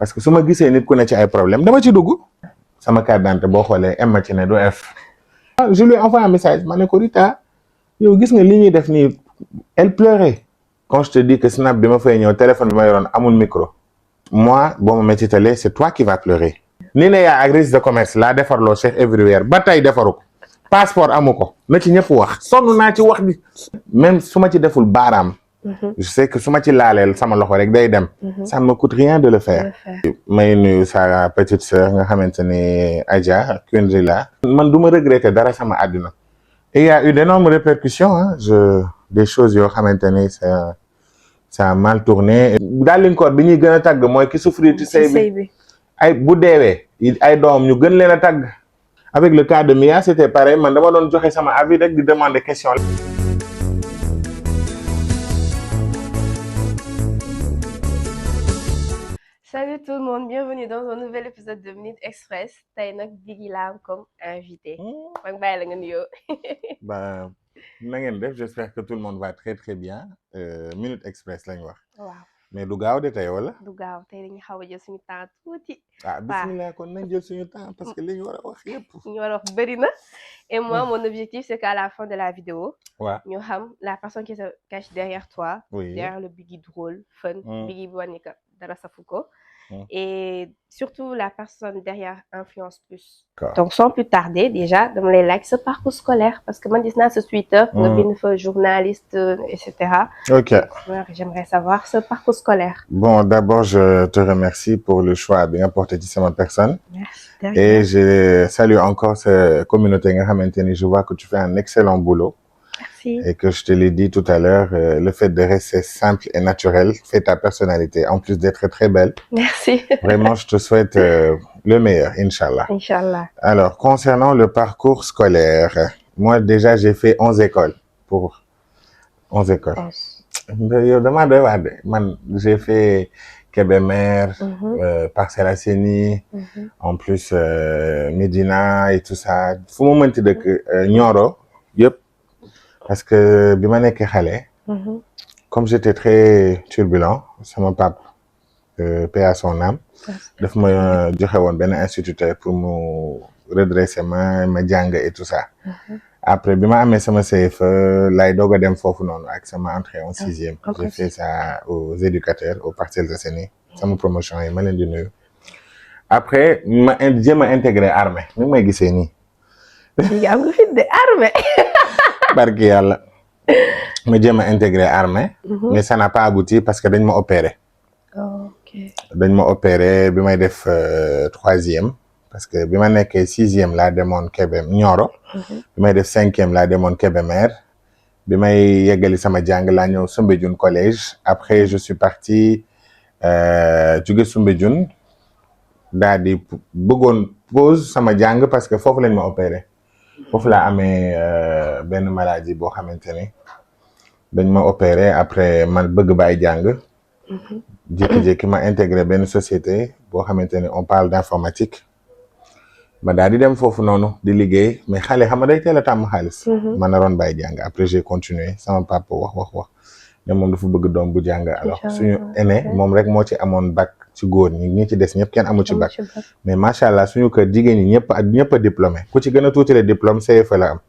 parce que su ma gisee nit ku ne ci ay problème dama ci dugg. sama carte d'identité boo xoolee M ci ne du F. je lui envoie un message ma ne ko Rita yow gis nga li ñuy def nii elle pleurait. quand je te dis que snap bi ma fay ñëw téléphone bi ma yoroon amul micro. moi boo ma métitalee c'est toi qui vas pleurer. ni ne yaa ak registre de commerce laa defarloo Cheikh everywhere ba tey defaru ko. passeport amu ko na ci ñëpp wax sonn naa ci wax bi. même su ma ci deful baaraam. je sais que su ma ci laaleel sama loxo rek day dem. ça ne me coûte rien de le faire. may nuyu sa petite sœur nga xamante ne Adja Kundrila. man du ma regretter dara sama àdduna. et il y a eu d'énormes répercussions des choses yoo xamante ne ça a mal tourné. gàllinkoor bi ñuy gën a tàgg mooy ki souffrir ci sëy bi ay bu deewee ay doom ñu gën leen a tàgg. avec le cas de Mia c'était pareil man dama doon joxe sama avis rek di demander question. Salut tout le monde, bienvenue dans un nouvel épisode de Minute Express. Tey nag Biggi laa am comme invité. mag bàyyi la nga nuyoo. ba na ngeen def j'espère que tout le monde va très très bien. Minute Express lañ wax. waaw mais du gaaw de tey wala. du gaaw tey dañuy xaw a jël suñu temps tuuti. bismillah kon nañ jël suñu temps parce que li ñu war a wax yëpp. ñu war a wax bëri na. et moi mon objectif c'est qu'à la fin de la vidéo. waaw ñu xam la personne qui se cache derrière toi. oui derrière le Biggi drôle fun. Biggi bi wane que dara safu ko. et surtout la personne derrière Influence Plus. Donc sans plus tarder déjà dama lay laaj sa parcours scolaire parce que man gis naa sa Twitter nga bind fa journaliste et cetera. ok j'aimerais savoir ce parcours scolaire. bon d'abord je te remercie pour le choix bi nga porté ci sama personne. Merci. Et je salue encore cette communauté nga xamante ni je vois que tu fais un excellent boulot. Merci. Et que je te l'ai dit tout à l'heure, le fait de rester simple et naturel fait ta personnalité, en plus d'être très belle. Merci. Vraiment, je te souhaite le meilleur, Inch'Allah. Inch'Allah. Alors, concernant le parcours scolaire, moi déjà, j'ai fait 11 écoles. 11 écoles. J'ai fait Kébémer, Parcelles Assainies, en plus Médina et tout ça. Fu mu mënti dëkk Nioro yëpp. Parce que bi ma nekkee xale. comme j'étais très turbulent sama pap paix à son âme. daf ma joxe woon benn instituteur pour mu redresser ma jàng et tout ça. après bi ma amee sama CFE lay doog a dem foofu noonu ak sama entrée en sixième. j'ai fait ça aux éducateurs aux Parcelles Assainies sama promotion yi ma leen di nuyu. après ma jéem a intégré armée ni may gisee nii. yaa ngi fi de armée. barki yàlla ma jéem a intégré armée. mais ça n'a pas abouti parce que dañ ma opéré. ok dañ ma opéré bi may def troisième parce que bi ma nekkee sixième laa demoon Kébé Nioro. bi may def cinquième laa demoon Kébémer. bi may yeggali sama jàng laa ñëw Soumbédioune collège après je suis parti jóge Soumbédioune daal di bëggoon pause sama jàng parce que foofu lañ ma opéré. foofu laa amee benn maladie boo xamante ni dañ ma opéré après man bëgg bàyyi jàng. jékki-jékki ma intégré benn société boo xamante ni on parle d'informatique. ma daal di dem foofu noonu di liggéey mais xale xam nga day teel a tàmm xaalis. ma naroon bàyyi jàng après j'ai continué sama papa wax ne moom dafa bëgg doom bu jàng. alors suñu aîné moom rek moo ci amoon bac ci góor ñi ci des ñëpp kenn amu ci bac. mais macha allah suñu kër jigéen ñi ñëpp a diplômé ku ci gën a tuuti le diplôme CFEE la am.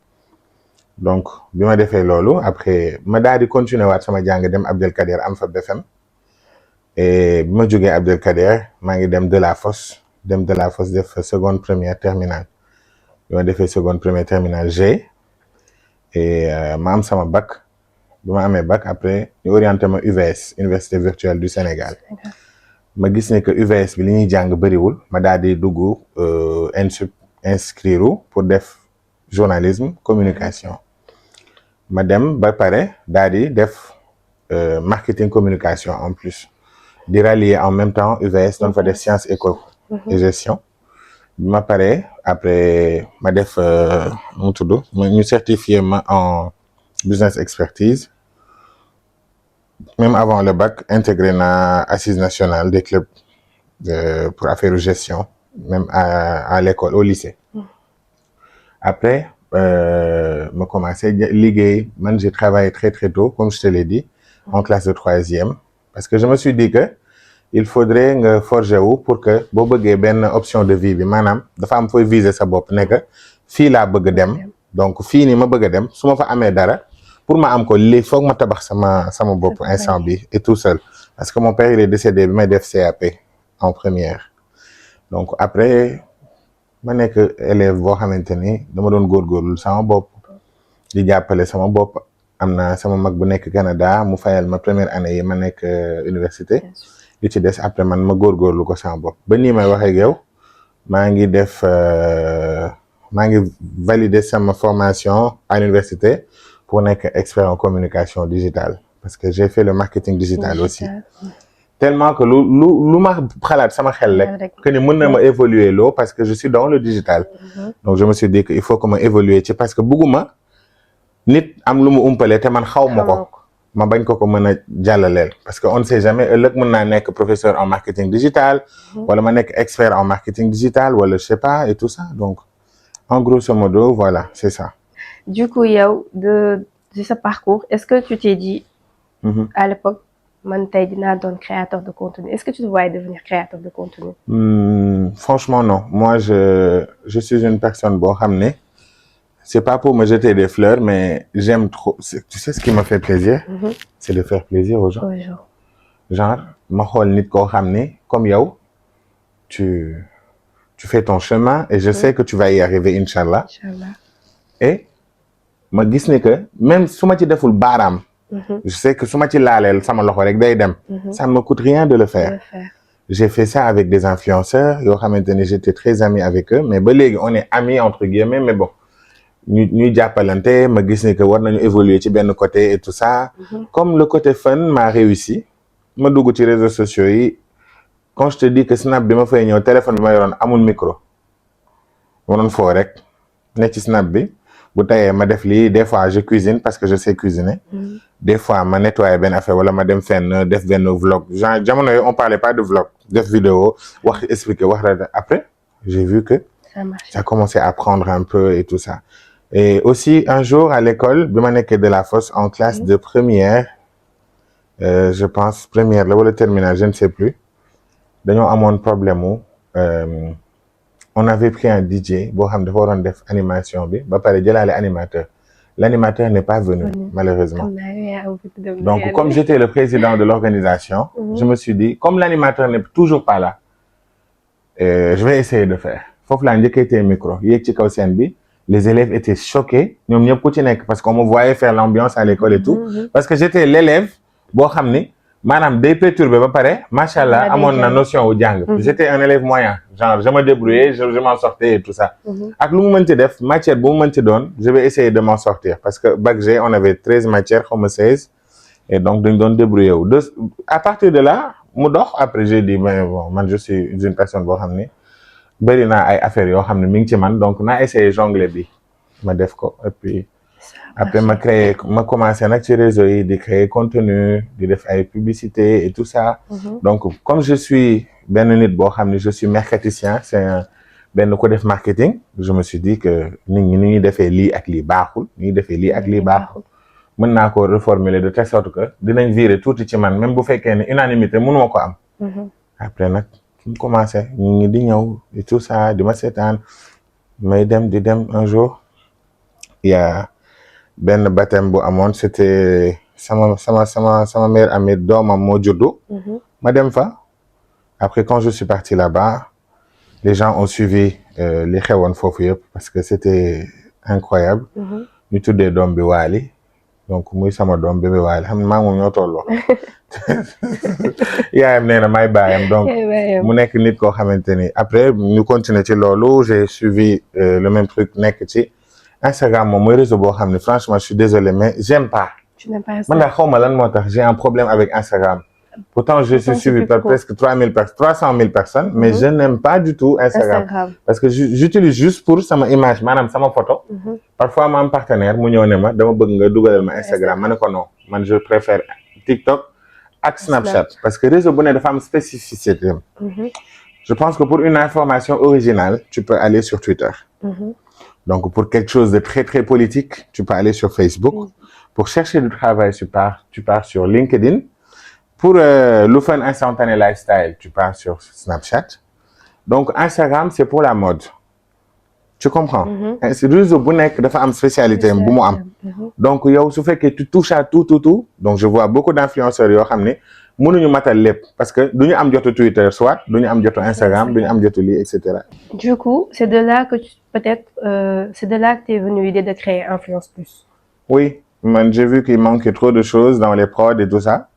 donc bi ma defee loolu après ma daal di continuer waat sama jàng dem Abdelkader am fa BFM. et bi ma jógee Abdelkader maa ngi dem Delafosse def seconde première terminale. bi ma defee seconde première terminale G. et ma am sama bac. bi ma amee bac après ñu orienté ma UVS Université virtuelle du Sénégal. ma gis ne que UVS bi li ñuy jàng bëriwul ma daal di dugg inscrire pour def journalisme communication. ma dem ba pare daal di def marketing communication en plus. di rallier en même temps UVS doon fa def sciences éco et gestion. bi ma pare après ma def mu tudd ñu certifié ma en business expertise. même avant le bac intégré na assise nationale des clubs pour affaires de gestion même à l'école au lycée. après ma commencé liggéey man j'ai travaillé très très tôt comme je te l'ai dit en classe de troisième parce que je me suis dit que il faudrait nga forger wu pour que boo bëggee benn option de vie bi maanaam dafa am fooy viser sa bopp ne que fii laa bëgg dem donc fii nii ma bëgg a dem su ma fa amee dara pour ma am ko lii foog ma tabax sama bopp instant bi et tout seul parce que mon père il est décédé bi may def CAP en première donc après ma nekk élève boo xamante ni dama doon góorgóorlu sama bopp di jàppale sama bopp am na sama mag bu nekk Canada mu fayal ma première année yi ma nekk université li ci des après man ma góorgóorlu ko sama bopp ba nii may waxee ak yow maa ngi def maa ngi valider sama formation à l'université pour nekk expert en communication digitale parce que j'ai fait le marketing digital aussi tellement que lu ma xalaat sama xel rek que ni mën na ma évoluer loo parce que je suis dans le digital donc je me suis dit que il faut que ma évoluer ci parce que bugguma nit am lu mu umpale te man xaw ma ko ma bañ ko mën a jàllaleel parce que on ne sait jamais ëllëg mën naa nekk professeur en marketing digital wala ma nekk expert en marketing digital wala je sais pas et tout ça donc en grosso modo voilà c'est ça. Du coup yow de ce parcours est-ce que tu t'es dit à l'époque man tey dinaa doon créateur de contenu est-ce que tu te voyais devenir créateur de contenu? Franchement non moi je suis une personne boo xam ne c'est pas pour me jeter des fleurs mais j'aime trop tu sais ce qui me fait plaisir c'est de faire plaisir aux gens genre ma xool nit koo xam ne comme yow tu fais ton chemin et je sais que tu vas y arriver inchallah et ma gis ne que même su ma ci deful baaraam je sais que su ma ci laaleel sama loxo rek day dem ça ne me coûte rien de le faire j'ai fait ça avec des influenceurs yoo xamante ne j'étais très ami avec eux mais ba léegi on est amis entre guillemets mais bon ñuy jàppalante ma gis ne que war nañu évoluer ci benn côté et tout ça comme le côté fun m'a réussi ma dugg ci réseaux sociaux yi quand je te dis que snap bi ma fay ñëw téléphone bi ma yoroon amul micro ma doon foo rek ne ci snap bi bu tayee ma def lii des fois je cuisine parce que je sais cuisiner des fois ma nettoyer benn affaire wala ma dem fenn def benn vlog genre jamono yooyu on parlait pas de vlog def vidéo wax expliquer wax la après j'ai vu que ça a commencé à prendre un peu et tout ça et aussi un jour à l'école bi ma nekkee de la fosse en classe de première je pense première la wala terminale je ne sais plus dañoo amoon problème mu on avait pris un DJ boo xam dafa waroon def animation bi ba pare jëlaale animateur l'animateur n'est pas venu malheureusement donc comme j'étais le président de l'organisation je me suis dit comme l'animateur n'est toujours pas là je vais essayer de faire foofu laa njëkkatee micro yéeg ci kaw scène bi les élèves étaient choqués ñoom ñëpp ku ci nekk parce qu'on me voyait faire l'ambiance à l'école et tout parce que j'étais l'élève boo xam ni maanaam day perturbé ba pare macha allah amoon na notion wu jàng j'étais un élève moyen genre je me débrouillais je m'en sortais et tout ça ak lu mu mënti def matière bu mu mënti doon je vais essayer de m'en sortir parce que bac G on avait 13 matières xaw ma 16 et donc dañ doon débrouiller wu à partir de là mu dox après j'ai dit mais bon man je suis une personne boo xam ni bëri naa ay affaires yoo xam ne mi ngi ci man donc naa essayer jongler bi ma def ko et puis après ma commencé nag ci réseau yi di créer contenu di def ay publicité et tout ça donc comme je suis benn nit boo xam ne je suis mercaticien c'est benn ko def marketing je me suis dit que nit ñi ni ñuy defee lii ak lii baaxul ni ñuy defee lii ak lii baaxul mën naa ko reformuler de telle sorte que dinañ virer tuuti ci man même bu fekkee ne unanimité mënuma ko am après nag mu commencé ñu ngi di ñëw et tout ça di ma seetaan may dem di dem un jour il y a benn baptême bu amoon c'était sama meilleure amie doomam moo juddu ma dem fa après quand je suis parti là-bas les gens ont suivi li xewoon foofu yëpp parce que c'était incroyable ñu tuddee doom bi Waly donc muy sama doom bébé Waly xam ne maa moom ñoo tolloo yaayam nee na may baayam donc mu nekk nit koo xamante ni après ñu continuer ci loolu j'ai suivi le même truc nekk ci Instagram moom mooy réseau boo xam ne franchement je suis désolé mais j'aime pas. Tu n'aimes pas man daal xaw ma lan moo tax j'ai un problème avec Instagram. Pourtant je suis suivi par presque 300 000 personnes mais je n'aime pas du tout Instagram parce que j'utilise juste pour sama image maanaam sama photo. Parfois ma am partenaire mu ñëw ne ma dama bëgg nga dugalal ma Instagram ma ne ko non man je préfère TikTok ak Snapchat parce que réseau bu ne dafa am spécificité. Je pense que pour une information originale tu peux aller sur Twitter. Donc, pour quelque chose de très, très politique, tu peux aller sur Facebook. Pour chercher du travail, tu pars sur LinkedIn. Pour le fun instantané lifestyle, tu pars sur Snapchat. Donc Instagram, c'est pour la mode. Tu comprends? Réseau bu nekk dafa am spécialité bu mu am. Donc yow su fekkee tu touches à tout. Donc je vois beaucoup d'influenceurs yoo xam ne mënuñu matal lépp parce que duñu am jotu Twitter soit duñu am jotu Instagram duñu am jotu lii etc. Du coup, c'est de là que c'est de là que t'es venue l'idée de créer Influence Plus. Oui, man j'ai vu qu'il manquait trop de choses dans les prods et tout ça.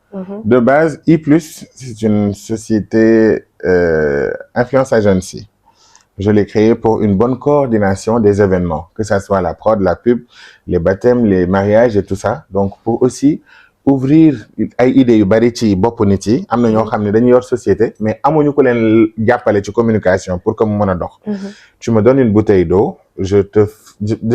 De base, I+, c'est une société influence agency. Je l'ai créé pour une bonne coordination des événements, que ça soit la prod, la pub, les baptêmes, les mariages et tout ça. Donc, pour aussi ouvrir ay idées yu bari ci bopp nit yi am na ñoo xam ne dañuy yor société mais amuñu ko leen jàppale ci communication pour que mu mën a dox. Tu me donnes une bouteille d'eau, je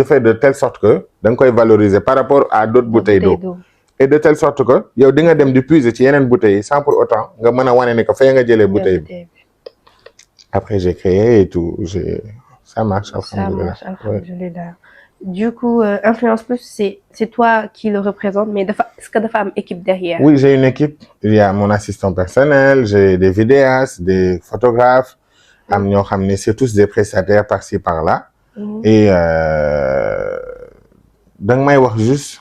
fais de telle sorte que da nga koy valoriser par rapport à d'autres bouteilles d'eau. Et de telle sorte que yow di nga dem di puiser ci yeneen bouteilles yi sans pour autant nga mën a wane ni que fay nga jëlee bouteille bi. Après, j'ai créé et tout. Ça marche, alhamdoulilah. Alhamdoulilah. Du coup, Influence Plus, c'est toi qui le représente, mais est-ce que dafa am équipe derrière? Oui, j'ai une équipe. Il y a mon assistant personnel, j'ai des vidéastes, des photographes. Am ñoo xam ne c'est tous des prestataires par-ci, par-là. Et da nga may wax juste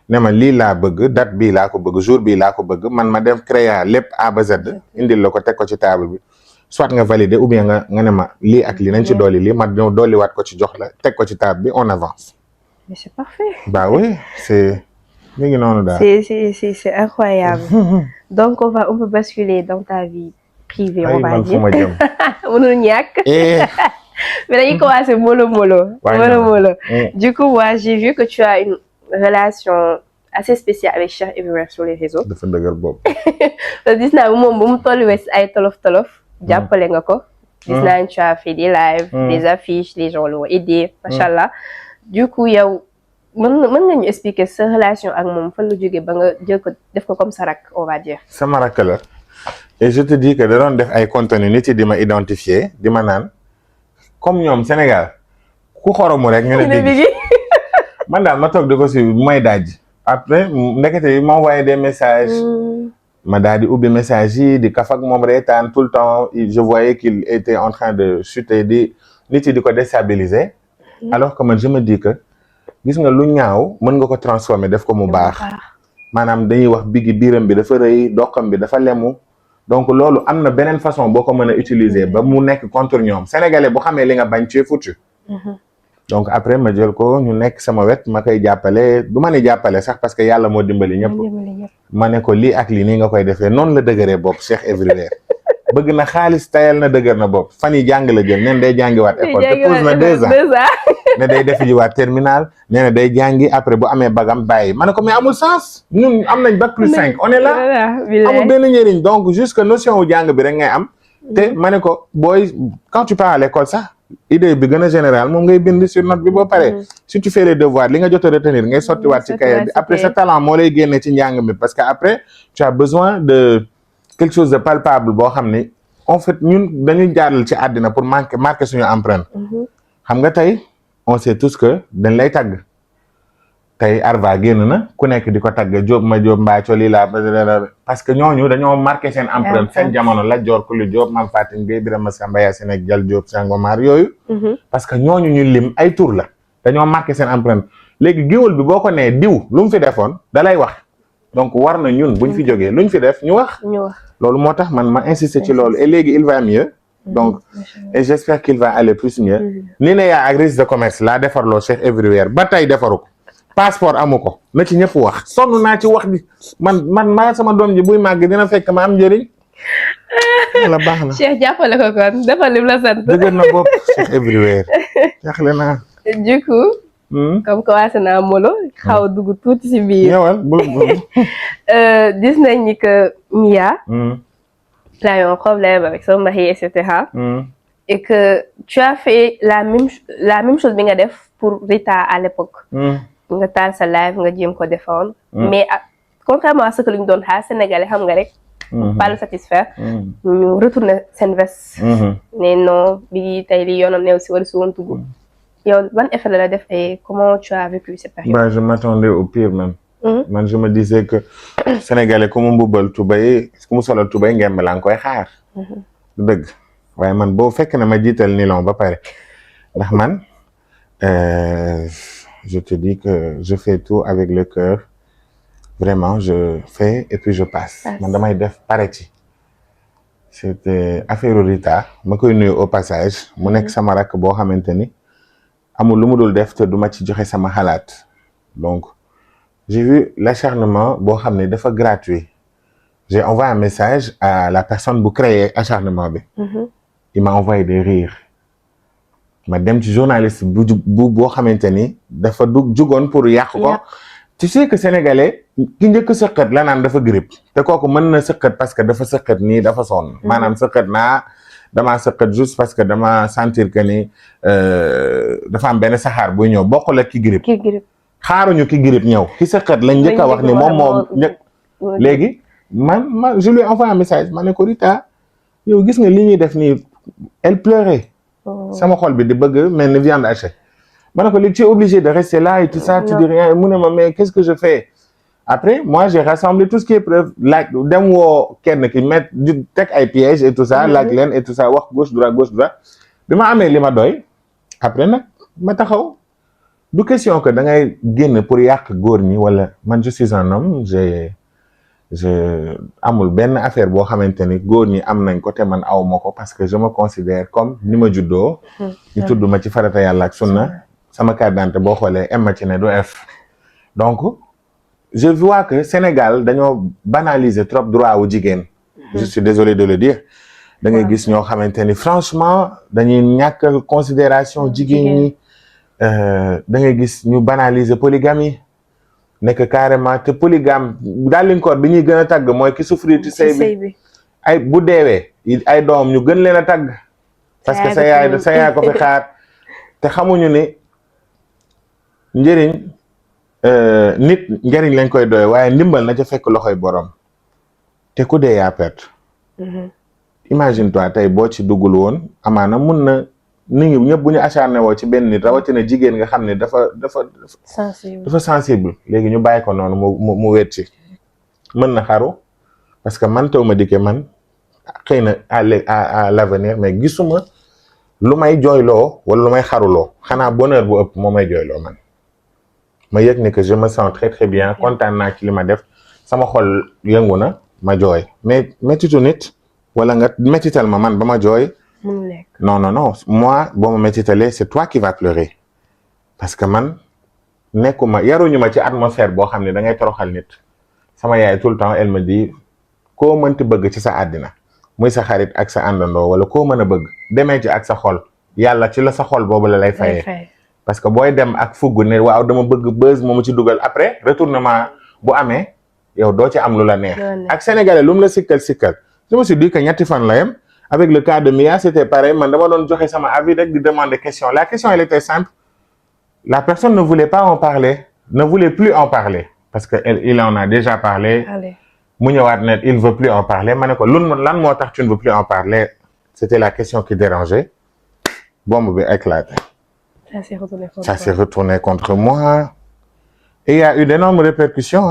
ne ma lii laa bëgg date bii laa ko bëgg jour bii laa ko bëgg man ma dem créer lépp A ba Z indil la ko teg ko ci table bi. Soit nga valider ou bien nga ne ma lii ak lii nañ ci dolli lii ma dolliwaat ko ci jox la teg ko ci table bi on avance. Mais c'est parfait. Bah oui, c'est mi ngi noonu daal. C'est incroyable. Donc on peut basculer dans ta vie privée, on va dire. Fu ma jëm. Mënul ñàkk. Mais dañuy commencer mollo. Du coup, moi, j'ai vu que tu as une relation assez spéciale avec Cheikh Everywhere sur les réseaux. Dafa dëgër bopp. Gis naa moom bu mu tolluwee ay tolof. jàppale nga ko. gis naa tu as fait des lives, des affiches, les gens l'ont aidé, machallah. Du coup yow mën nga ñu expliquer sa relation ak moom fan la jógee ba nga jël ko def ko comme sa rak on va dire. Sama rak la et je te dis que da doon def ay contenu nit yi di ma identifier di ma naan comme ñoom Sénégal ku xoromu rek nga ne Biggi man daal ma toog di ko si mooy daaj après ndekete yi m'envoyé des messages. Ma daal di ubbi message yi di kaf ak moom reetaan tout le temps je voyais qu'il était en train de chuter di nit yi di ko déstabiliser alors que man je me dis que gis nga lu ñaaw mën nga ko transformer def ko mu baax maanaam dañuy wax Biggi biiram bi dafa rëy doxam bi dafa lemu donc loolu am na beneen façon boo ko mën a utiliser ba mu nekk contre ñoom sénégalais bu xamee li nga bañ ci foutu donc après ma jël ko ñu nekk sama wet ma koy jàppale du ma ni jàppale sax parce que yàlla moo dimbali ñëpp ma ne ko lii ak lii nii nga koy defee noonu la dëgëree bopp Cheikh Everywhere bëgg na xaalis tayal na dëgër na bopp fan yi jàng la jël neen day jàngiwaat école te pose na 2 ans ne day defi jiwaat terminal nee na day jàngi après bu amee bagam bàyyi ma ne ko mais amul sens ñun am nañ bac plus 5 on est là amul benn njëriñ donc jusque notion wu jàng bi rek ngay am te ma ne ko booy quand tu pars à l'école sax idée bi gën a général moom ngay bind sur note bi boo paree si tu fais les devoirs li nga jot a retenir ngay sottiwaat ci cahier bi après sa talent moo lay génne ci njàng mi parce que après tu as besoin de quelque chose de palpable boo xam ni en fait ñun dañuy jaaral ci àddina pour marquer suñu empreinte xam nga tey on sait tous que dañ lay tagg tey Arva génn na ku nekk di ko tagg Jóob ma Jóob mbaaco lii laa parce que ñooñu dañoo marqué seen empreinte seen jamono la joor ku lu Jóob Mam Fatim Gueye Birama Samba Yacine ak Jal Jóob Sangomar yooyu parce que ñooñu ñu lim ay tur la dañoo marqué seen empreinte léegi géwël bi boo ko nee diw lu mu fi defoon da lay wax donc war na ñun buñ fi jógee luñ fi def ñu wax loolu moo tax man ma insister ci loolu et léegi il va mieux donc et j'espère qu'il va aller plus mieux ni ne yaa ak registre de commerce laa defarloo Cheikh Everywhere ba tey defaru ko passeport amu ko na ci ñëpp wax sonn naa ci wax di man sama doom ji buy màgg dina fekk ma am njëriñ la baax na Cheikh jàppale ko kon defal lim la sant dëgër na bopp Cheikh Everywhere jaxle naa du coup comme commencé naa molo xaw dugg tuuti si biir ñëwal gis nañ ni que Mia a eu un problème avec son mari etc et que tu as fait la même chose bi nga def pour Rita à l'époque nga taal sa live nga jéem ko défendre mais contrairement à ce que lu ñu doon xaar sénégalais xam nga rek pas le satisfaire ñu retourner seen veste ne non bi tey li yoonam neew si wala si woon tugg yow ban effet la def et comment tu as vécu cette période? Je m'attendais au pire même man je me disais que sénégalais ku mu mbubbal tubay ku mu solal tubay ngemb la nga koy xaar. du dëgg waaye man boo fekk na ma jiital nilon ba pare ndax man je te dis que je fais tout avec le cœur vraiment je fais et puis je passe. man damay def pare ci. c'était affaire Rita ma koy nuyu au passage mu nekk sama rakk boo xamante ni amul lu mu dul def te du ma ci joxe sama xalaat donc j'ai vu l'acharnement boo xam ne dafa gratuit j'ai envoyé un message à la personne bu créé acharnement bi. il m'a envoyé des rires ma dem ci journaliste bu boo xamante ni dafa jugoon pour yàq ko. tu sais que sénégalais ki njëkk sëqat la naan dafa grippe te kooku mën na sëqat parce que dafa sëqat nii dafa sonn maanaam sëqat naa damaa sëqat juste parce que dama sentir que ni dafa am benn saxaar buy ñëw bokkul ak ki grippe xaaruñu ki grippe ñëw ki sëqat lañ njëkk a wax ni moom léegi man je lui ai envoyé un message ma ne ko Rita yow gis nga li ñuy def nii elle pleurait sama xol bi di bëgg mel ni viande hachée ma ne ko léegi tu es obligé de rester là et tout ça tu dis rien mu ne ma mais qu'est-ce que je fais après moi j'ai rassemblé tout ce qui est preuve laaj dem woo kenn ki mettre di teg ay pièges et tout ça laaj leen et tout ça wax gauche droite bi ma amee li ma doy après nag ma taxaw du question que da ngay génn pour yàq góor ñi wala man je suis un homme amul benn affaire boo xamante ni góor ñi am nañ ko te man aw ma ko parce que je me considère comme ni ma juddoo ñu tudd ma ci farata yàlla ak sunna sama carte d'identité boo xoolee M ci ne du F donc je vois que Sénégal dañoo banaliser trop droit wu jigéen je suis désolé de le dire da ngay gis ñoo xamante ni franchement dañuy ñàkk considération jigéen ñi da ngay gis ñu banaliser polygamie nekk carrément te polygame daal koor bi ñuy gën a tàgg mooy ki souffrir ci sëy bi ay bu deewee ay doom ñu gën leen a tàgg parce que sa yaay ko fi xaar te xamuñu ni njëriñ nit njëriñ lañ koy doy waaye ndimbal na ca fekk loxoy borom te ku dee yaa perte. imagine toi tey boo ci duggul woon amaana mun na nit ñi ñëpp bu ñu acharné woo ci benn nit rawatina jigéen nga xam ne dafa sensible léegi ñu bàyyi ko noonu mu wet ci mën na xaru parce que man taw ma dikkee man xëy na à l'avenir mais gisuma lu may jooyloo wala lu may xaruloo xanaa bonheur bu ëpp moo may jooyloo man ma yëg ni que je me sens très très bien kontaan naa ci li ma def sama xol yëngu na ma jooy mais méttitu nit wala nga méttital ma man ba ma jooy non moi boo ma méttitalee c'est toi qui vas pleurer parce que man nekkuma yaruñu ma ci atmosphère boo xam ne da ngay toroxal nit sama yaay tout le temps elle me dit koo mënti bëgg ci sa àddina muy sa xarit ak sa àndandoo wala koo mën a bëgg demee ci ak sa xol yàlla ci la sa xol boobu la lay fayee parce que booy dem ak fugg ne waaw dama bëgg buzz moomu ci dugal après retournement bu amee yow doo ci am lu la neex ak sénégalais lu mu la sikkal je me suis dit que ñetti fan la yem avec le cas de Mia c'était pareil man dama doon joxe sama avis rek di demander question la question elle était simple la personne ne voulait pas en parler ne voulait plus en parler parce que il en a déjà parlé mu ñëwaat ne il veut plus en parler ma ne ko lan moo tax tu ne veux plus en parler c'était la question qui dérangeait bombe bi éclaté ça s'est retourné contre moi et il y a eu d'énormes répercussions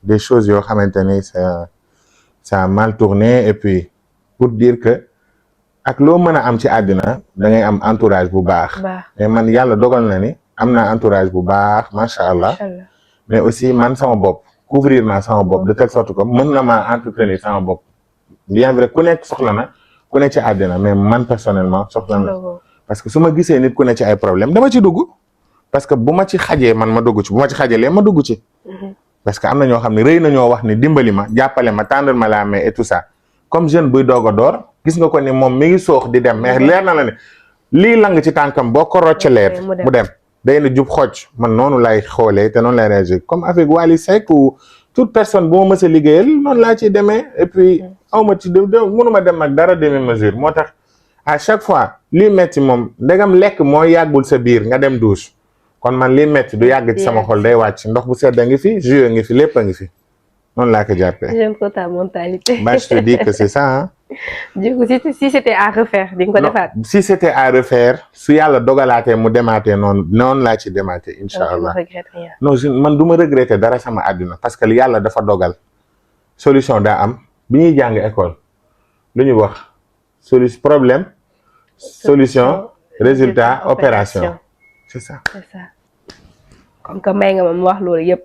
des choses yoo xamante ni ça a mal tourné et puis pour dire que ak loo mën a am ci àddina da ngay am entourage bu baax mais man yàlla dogal na ni am naa entourage bu baax macha allah mais aussi man sama bopp couvrir naa sama bopp de telle sorte que mën na maa entretenir sama bopp bien vrai ku nekk soxla na ku nekk ci àddina mais man personnellement soxla na parce que su ma gisee nit ku nekk ci ay problème dama ci dugg parce que bu ma ci xajee man ma dugg ci bu ma ci xajalee ma dugg ci parce que am na ñoo xam ne rëy na ñoo wax ni dimbali ma jàppale ma tendre ma la main et tout ça comme jeune buy doog a door gis nga ko ni moom mi ngi soox di dem mais leer na la ne lii lang ci tànkam boo ko roccalee mu dem day na jub xocc man noonu lay xoolee te noonu lay réagir comme avec Wally Seck ou toute personne bu ma mës a liggéeyal noonu laa ciy demee et puis aw ma ci mënuma dem ak dara demi mesure moo tax à chaque fois lii metti moom ndegam lekk moo yàggul sa biir nga dem douche kon man lii metti du yàgg ci sama xol day wàcc ndox bu sedd a ngi fi jus a ngi fi lépp a ngi fi noonu laa ko jàppee. J'aime trop ta mentalité. Bah, je te dis que c'est ça du coup si c'était à refaire di nga ko defaat. si c'était à refaire su yàlla dogalaatee mu demaatee noonu laa ci demaatee incha allah. non man du ma regretter dara sama àddina parce que yàlla dafa dogal solution daa am bi ñuy jàng école lu ñu wax problème solution résultat opération c'est ça. comme que may nga ma mu wax loolu yëpp.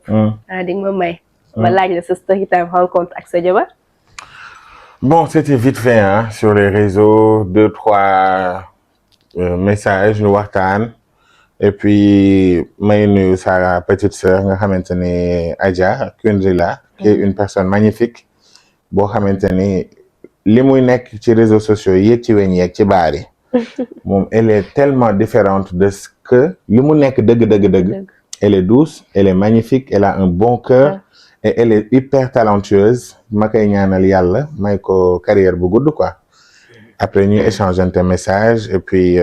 di nga ma may. ma laaj la sa story time rencontre ak sa jabar. Bon, c'était vite fait hein, sur les réseaux, 2-3 messages ñu waxtaan et puis may nuyu sa petite sœur nga xamante ni Adja Kundrila qui est une personne magnifique boo xamante ni li muy nekk ci réseaux sociaux yéeg ci weñ yeeg ci baari moom elle est tellement différente de ce que li mu nekk dëgg elle est douce, elle est magnifique, elle a un bon cœur et elle est hyper talentueuse ma koy ñaanal yàlla may ko carrière bu gudd quoi. Après ñuy échanger un message et puis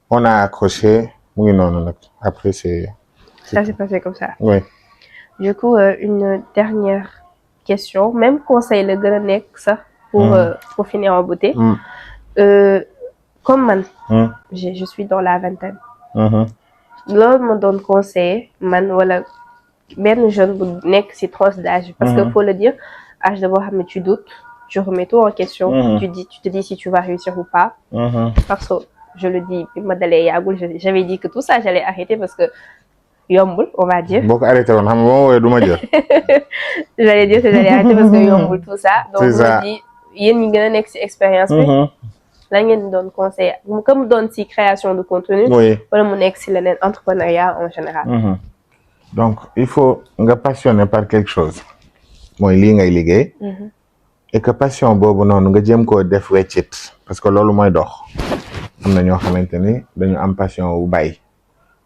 on a accroché mu ngi noonu nag après ça s'est passé comme ça. Oui. Du coup une dernière question même conseil la gën a nekk sax pour finir en beauté. Comme man. je suis dans la vingtaine. loolu ma doon conseiller man wala benn jeune bu nekk ci tranche d'âge parce que faut le dire âge de boo xam ne tu doutes tu remets tout en question. tu te dis si tu vas réussir ou pas. parce que je le dis bi ma dalee yàggul j'avais dit que tout ça j'allais arrêter parce que yombul on va dire. boo ko arrêté woon xam nga boo woowee du ma jël. j'allais dire que j'allais arrêter parce que yombul tout ça. donc je dis yéen ñi gën a nekk ci expérience bi. lan ngeen doon conseil comme mu doon ci création de contenu. wala mu nekk ci leneen entrepreneuriat en général. donc il faut nga passionné par quelque chose mooy lii ngay liggéey. et que passion boobu noonu nga jéem koo def weccit parce que loolu mooy dox. am na ñoo xamante ni dañu am passion wu bay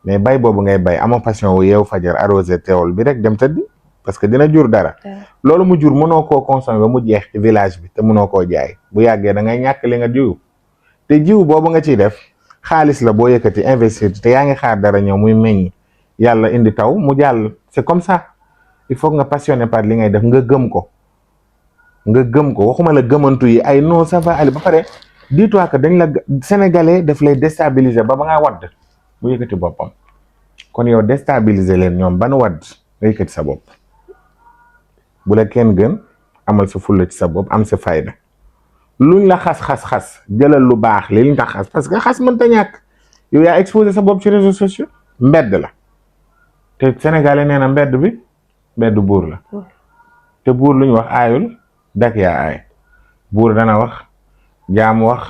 mais bay boobu ngay bay amoo passion wu yeewu fajar arrosé teewul bi rek dem tëddi parce que dina jur dara. loolu mu jur mënoo koo consommer ba mu jeex ci village bi te mënoo koo jaay bu yàggee da ngay ñàkk li nga jiw. te jiw boobu nga ciy def xaalis la boo yëkkati investir te yaa ngi xaar dara ñëw muy meññ yàlla indi taw mu jàll c'est comme ça il faut nga passionné par li ngay def nga gëm ko waxuma la gëmantu yi ay non ça va aller ba pare dis-toi que dañ la sénégalais daf lay déstabiliser ba ngaa wadd mu yëkkati boppam kon yow déstabiliser leen ñoom ban wadd nga yëkkati sa bopp bu la kenn gën amal sa fulla ci sa bopp am sa fayda luñ la xas jëlal lu baax li liñ tax xas parce que xas mënta ñàkk yow yaa exposé sa bopp ci réseaux sociaux mbedd la te sénégalais nee na mbedd buur la te buur lu ñu wax aayul dak yaa aay buur dana wax jaam wax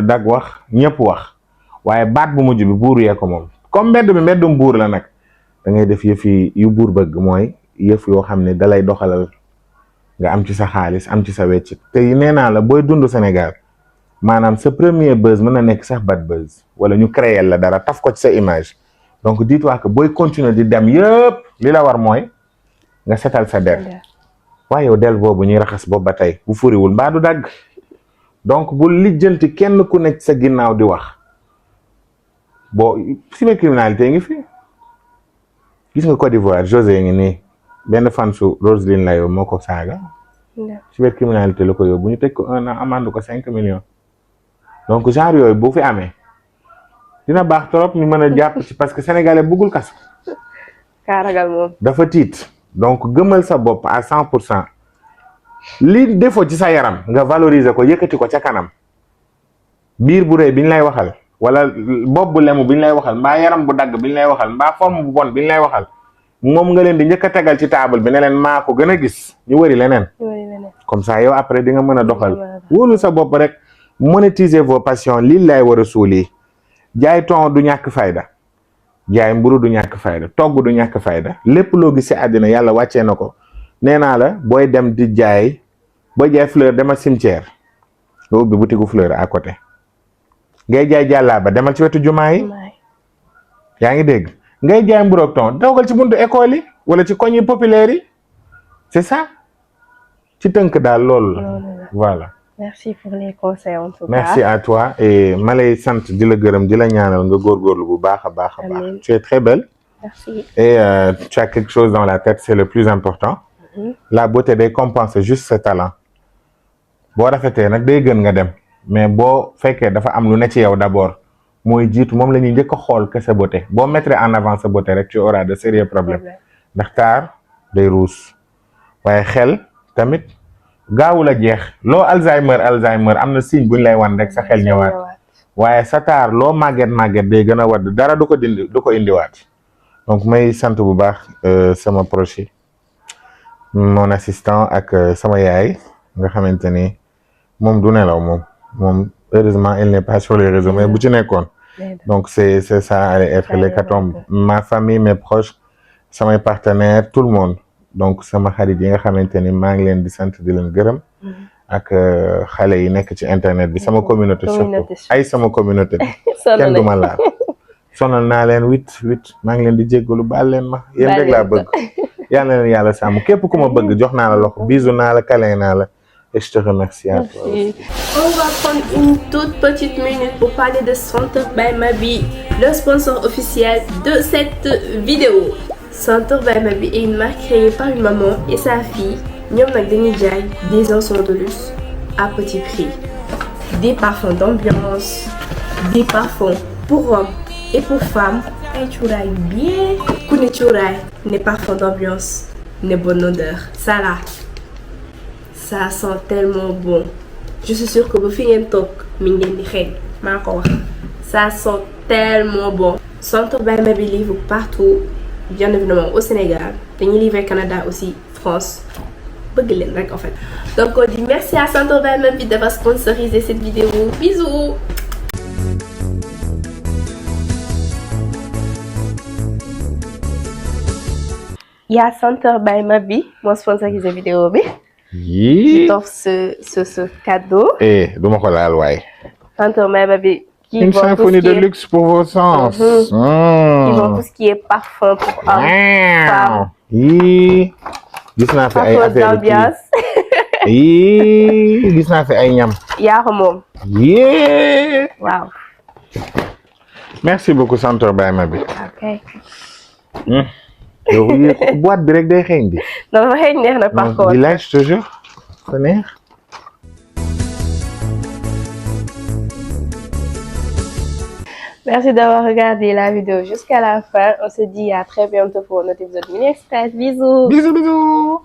dag wax ñëpp wax waaye baat bu mujj bi buur yee ko moom comme mbedd bi mbeddum buur la nag da ngay def yëf yu buur bëgg mooy yëf yoo xam ne dalay doxalal nga am ci sa xaalis am ci sa weccit te nee naa la booy dund Sénégal maanaam sa premier buzz mën na nekk sax bad buzz wala ñu créer la dara taf ko ci sa image donc dis-toi que booy continuer di dem yëpp li la war mooy nga setal sa der waaye yow del boobu ñuy raxas boobu ba tey bu furiwul mbaa du dagg donc bu lijjanti kenn ku nekk sa ginnaaw di wax boo cybercriminalité ngi fi gis nga Côte d'Ivoire José ngi nii benn fan su Roselyne Layo moo ko saaga cybercriminalité la ko yóbbu ñu tëj ko 1 an amande ko 5 millions donc genre yooyu bu fi amee dina baax trop ñu mën a jàpp ci parce que sénégalais bëggul kaso kaaragal moom dafa tiit donc gëmal sa bopp à 100% li défaut ci sa yaram nga valoriser ko yëkkati ko ca kanam biir bu rëy bi ñu lay waxal wala bopp bu lemu bi ñu lay waxal mbaa yaram bu dagg bi ñu lay waxal mbaa forme bu bon bi ñu lay waxal moom nga leen di njëkk a tegal ci table bi ne leen maa ko gën a gis ñu wëri leneen comme ça yow après di nga mën a doxal wóolu sa bopp rek monétiser vos passions lii lay war a suuli jaay ton du ñàkk fayda jaay mburu du ñàkk fayda togg du ñàkk fayda lépp loo gis ci àddina yàlla wàccee na ko nee naa la booy dem di jaay booy jaay fleur demal cimetière nga ubbi butigu fleur à côté ngay jaay jàllaaba demal ci wetu jumaa yi yaa ngi dégg ngay jaay mburoog ton dawgal ci buntu école yi wala ci koñ yi populaire yi c'est ça ci tënk daal loolu la voilà. Merci pour les conseils en tout cas. Merci à toi et ma lay sant di la gërëm di la ñaanal nga góorgóorlu bu baax a baax a baax. Tu es très belle. Merci. Et tu as quelque chose dans la tête, c'est le plus important. La beauté day compenser juste ce talent. boo rafetee nag day gën nga dem mais boo fekkee dafa am lu ne ci yow d'abord mooy jiitu moom la ñuy njëkk a xool que sa beauté boo mettre en avant sa beauté rek tu auras de sérieux problèmes ndax taar day ruus waaye xel tamit gaawul a jeex loo Alzheimer am na signe buñ lay wan rek sa xel ñëwaat waaye sa taar loo màgget day gën a wadd dara du ko indiwaat donc may sant bu baax sama proche mon assistant ak sama yaay nga xamante ni moom du nelaw moom heureusement il n'est pas sur les réseaux mais bu ci nekkoon donc c'est ça allait être l'hécatombe ma famille mes proches samay partenaires tout le monde donc sama xarit yi nga xamante ni maa ngi leen di sant di leen gërëm ak xale yi nekk ci internet bi sama communauté surtout ay sama communauté bi kenn du ma laal sonal naa leen huit maa ngi leen di jéggalu baal leen ma yéen rek laa bëgg yal na leen yàlla sàmm képp ku ma bëgg jox naa la loxo bisu naa la câlin naa la et je te remercie à toi aussi. On va prendre une toute petite minute pour parler de Centre by Maby, le sponsor officiel de cette vidéo. Centre by Maby est une marque créée par une maman et sa fille. ñoom nag dañuy jaay des encens de luxe à petit prix, des parfums d'ambiance, des parfums pour hommes et pour femmes, ay cuuraay bien ku ne cuuraay ne parfum d'ambiance ne bonne odeur. Ça sent tellement bon. Je suis sûre que bu fi ngeen toog mi ngeen di xeeñ maa ko wax. Ça sent tellement bon. Centre by Maby livre partout, bien évidemment au Sénégal. Dañuy livrer Canada aussi, France. Bëgg leen rek en fait. Donc on dit merci à Centre by Maby d'avoir sponsorisé cette vidéo. Bisous. Il y a Centre by Maby moo sponsorisé vidéo bi. yii je t'offre ce cadeau. du ma ko laal waay. Centre by Maby. Une symphonie de luxe pour vos sens. Ils ont tout ce qui est parfum pour hommes, femmes. yii gis naa fi ay affaire yii gis naa fi ay ñam. yaa ko moom. yee. waaw. merci beaucoup Centre by Maby. ok. yow boîte bi rek day xeeñ di. non dafa xeeñ neex na par contre. village je te jure fa neex. Merci d'avoir regardé la vidéo jusqu'à la fin. On se dit à très bientôt pour notre épisode Mini Express. Bisous. Bisous.